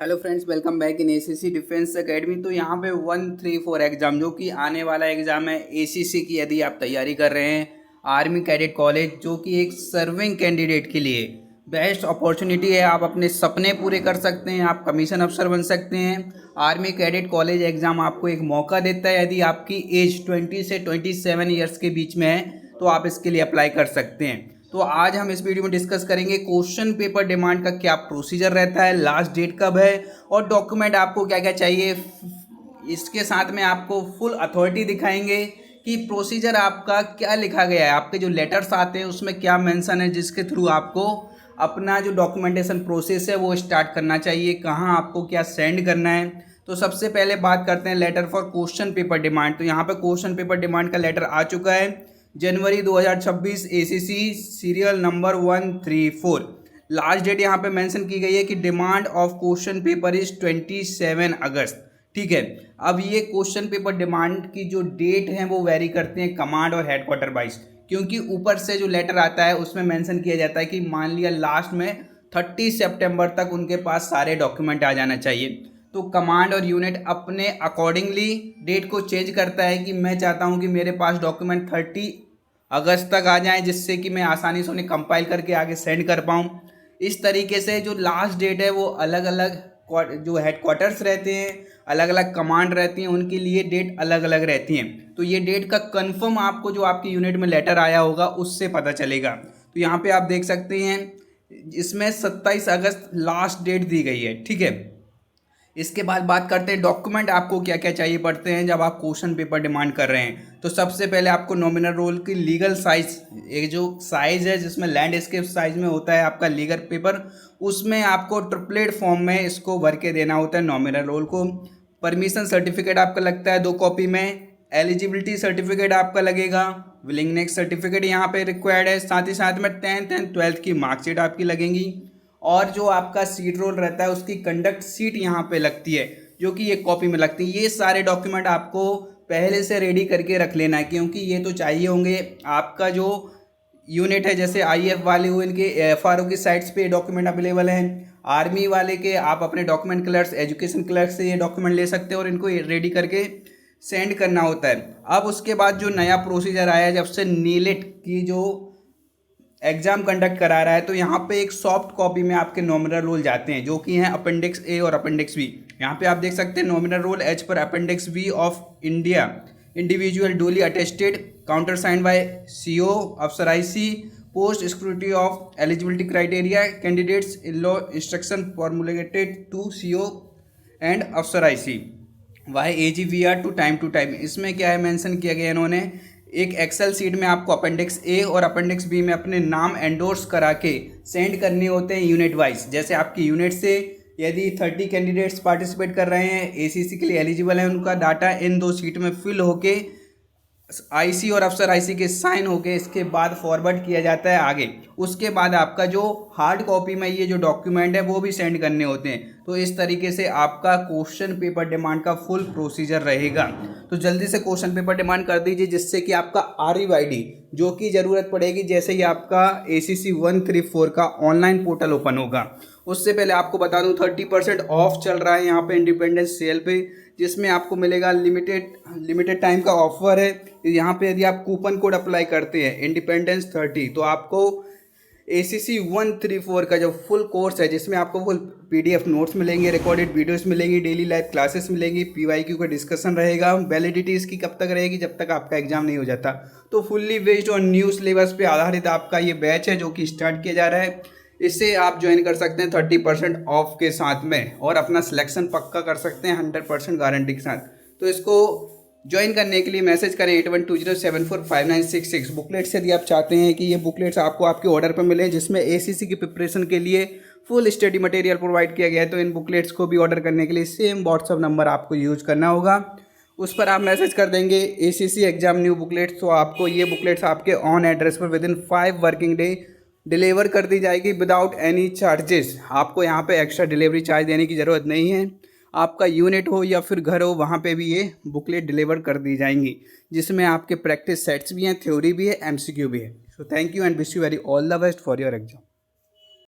Hello friends, welcome back in ACC defence academy. तो यहाँ पे 134 एग्ज़ाम जो कि आने वाला एग्ज़ाम है एसीसी की, यदि आप तैयारी कर रहे हैं आर्मी कैडेट कॉलेज, जो कि एक सर्विंग कैंडिडेट के लिए बेस्ट अपॉर्चुनिटी है। आप अपने सपने पूरे कर सकते हैं, आप कमीशन अफसर बन सकते हैं। आर्मी कैडेट कॉलेज एग्ज़ाम आपको एक मौका देता है, यदि आपकी एज 20 से 27 ईयर्स के बीच में है तो आप इसके लिए अप्लाई कर सकते हैं। तो आज हम इस वीडियो में डिस्कस करेंगे क्वेश्चन पेपर डिमांड का क्या प्रोसीजर रहता है, लास्ट डेट कब है और डॉक्यूमेंट आपको क्या क्या चाहिए। इसके साथ में आपको फुल अथॉरिटी दिखाएंगे कि प्रोसीजर आपका क्या लिखा गया है, आपके जो लेटर्स आते हैं उसमें क्या मेंशन है, जिसके थ्रू आपको अपना जो डॉक्यूमेंटेशन प्रोसेस है वो स्टार्ट करना चाहिए, कहाँ आपको क्या सेंड करना है। तो सबसे पहले बात करते हैं letter for question paper demand. तो यहाँ पे क्वेश्चन पेपर डिमांड का लेटर आ चुका है, जनवरी 2026, ACC serial number 134। Last date यहाँ पे मेंशन की गई है कि demand of question paper is 27 August. ठीक है, अब ये क्वेश्चन पेपर डिमांड की जो डेट है वो वेरी करते हैं कमांड और हेडक्वार्टर वाइज, क्योंकि ऊपर से जो लेटर आता है उसमें मेंशन किया जाता है कि मान लिया लास्ट में 30 सितंबर तक उनके पास सारे डॉक्यूमेंट आ जाना चाहिए। तो कमांड और यूनिट अपने अकॉर्डिंगली डेट को चेंज करता है कि मैं चाहता हूं कि मेरे पास डॉक्यूमेंट 30 अगस्त तक आ जाएं, जिससे कि मैं आसानी से उन्हें कंपाइल करके आगे सेंड कर पाऊं। इस तरीके से जो लास्ट डेट है वो अलग अलग जो हेडक्वार्टर्स रहते हैं, अलग अलग कमांड रहती हैं, उनके लिए डेट अलग अलग रहती हैं। तो ये डेट का कंफर्म आपको जो आपकी यूनिट में लेटर आया होगा उससे पता चलेगा। तो यहाँ पे आप देख सकते हैं इसमें 27 अगस्त लास्ट डेट दी गई है। ठीक है, इसके बाद बात करते हैं डॉक्यूमेंट आपको क्या क्या चाहिए पड़ते हैं जब आप क्वेश्चन पेपर डिमांड कर रहे हैं। तो सबसे पहले आपको नॉमिनल रोल की लीगल साइज, एक जो साइज है जिसमें लैंडस्केप साइज में होता है आपका लीगल पेपर, उसमें आपको ट्रिपलेट फॉर्म में इसको भर के देना होता है नॉमिनल रोल को। परमिशन सर्टिफिकेट आपका लगता है 2 कॉपी में। एलिजिबिलिटी सर्टिफिकेट आपका लगेगा। विलिंगनेस सर्टिफिकेट यहाँ पे रिक्वायर्ड है। साथ ही साथ में 10th एंड 12th की मार्कशीट आपकी लगेंगी। और जो आपका सीट रोल रहता है उसकी कंडक्ट सीट यहाँ पे लगती है, जो कि एक कॉपी में लगती है। ये सारे डॉक्यूमेंट आपको पहले से रेडी करके रख लेना है, क्योंकि ये तो चाहिए होंगे। आपका जो यूनिट है, जैसे आईएफ वाले हुए, इनके एफआरओ की साइट्स पे डॉक्यूमेंट अवेलेबल हैं। आर्मी वाले के आप अपने डॉक्यूमेंट क्लर्क्स, एजुकेशन क्लर्क्स से ये डॉक्यूमेंट ले सकते हो और इनको रेडी करके सेंड करना होता है। अब उसके बाद जो नया प्रोसीजर आया है, जब से नीलेट की जो एग्जाम कंडक्ट करा रहा है, तो यहाँ पे एक सॉफ्ट कॉपी में आपके नॉमिनल रोल जाते हैं, जो कि हैं अपेंडिक्स ए और अपेंडिक्स बी। यहाँ पे आप देख सकते हैं nominal roll as per appendix B of India, individual duly attested, counter sign by CO अफसर IC, post scrutiny of eligibility criteria, candidates in law instruction formulated to CO and अफसर IC Y AGVR to time. इसमें क्या है mention किया गया, इन्होंने एक Excel seat में आपको अपेंडिक्स ए और अपेंडिक्स बी में अपने नाम एंडोर्स करा के सेंड करने होते हैं यूनिट वाइज। जैसे आपकी यूनिट से यदि 30 कैंडिडेट्स पार्टिसिपेट कर रहे हैं, एसीसी के लिए एलिजिबल हैं, उनका डाटा इन 2 सीट में फिल होके आईसी और अफसर आईसी के साइन होके इसके बाद फॉरवर्ड किया जाता है आगे। उसके बाद आपका जो हार्ड कॉपी में ये जो डॉक्यूमेंट है वो भी सेंड करने होते हैं। तो इस तरीके से आपका क्वेश्चन पेपर डिमांड का फुल प्रोसीजर रहेगा। तो जल्दी से क्वेश्चन पेपर डिमांड कर दीजिए, जिससे कि आपका RUID जो कि ज़रूरत पड़ेगी जैसे ही आपका ACC 134 का ऑनलाइन पोर्टल ओपन होगा। उससे पहले आपको बता दूं 30% ऑफ चल रहा है यहाँ पे इंडिपेंडेंस सेल पे, जिसमें आपको मिलेगा लिमिटेड टाइम का ऑफर है। यहाँ पे यदि आप कूपन कोड अप्लाई करते हैं इंडिपेंडेंस 30, तो आपको ACC 134 का जो फुल कोर्स है, जिसमें आपको फुल PDF नोट्स मिलेंगे, रिकॉर्डेड वीडियोस मिलेंगी, डेली लाइव क्लासेस मिलेंगी, PYQ का डिस्कशन रहेगा। वैलिडिटी इसकी कब तक रहेगी, जब तक आपका एग्जाम नहीं हो जाता। तो fully based on new syllabus पे आधारित आपका ये बैच है जो कि स्टार्ट किया जा रहा है। इससे आप ज्वाइन कर सकते हैं 30% ऑफ के साथ में और अपना सिलेक्शन पक्का कर सकते हैं 100% गारंटी के साथ। तो इसको ज्वाइन करने के लिए मैसेज करें 8120745966। बुकलेट्स यदि आप चाहते हैं कि ये बुकलेट्स आपको आपके ऑर्डर पर मिलें, जिसमें ACC की प्रिपरेशन के लिए फुल स्टडी मटेरियल प्रोवाइड किया गया है, तो इन बुकलेट्स को भी ऑर्डर करने के लिए सेम व्हाट्सअप नंबर आपको यूज करना होगा। उस पर आप मैसेज कर देंगे ACC एग्जाम न्यू बुकलेट्स, तो आपको ये बुकलेट्स आपके ऑन एड्रेस पर विदिन 5 वर्किंग डे डिलीवर कर दी जाएगी विदाउट एनी चार्जेस। आपको यहाँ पे एक्स्ट्रा डिलीवरी चार्ज देने की ज़रूरत नहीं है। आपका यूनिट हो या फिर घर हो, वहाँ पे भी ये बुकलेट डिलीवर कर दी जाएंगी, जिसमें आपके प्रैक्टिस सेट्स भी हैं, थ्योरी भी है, MCQ भी है। So thank you and wish you very all the best for your exam.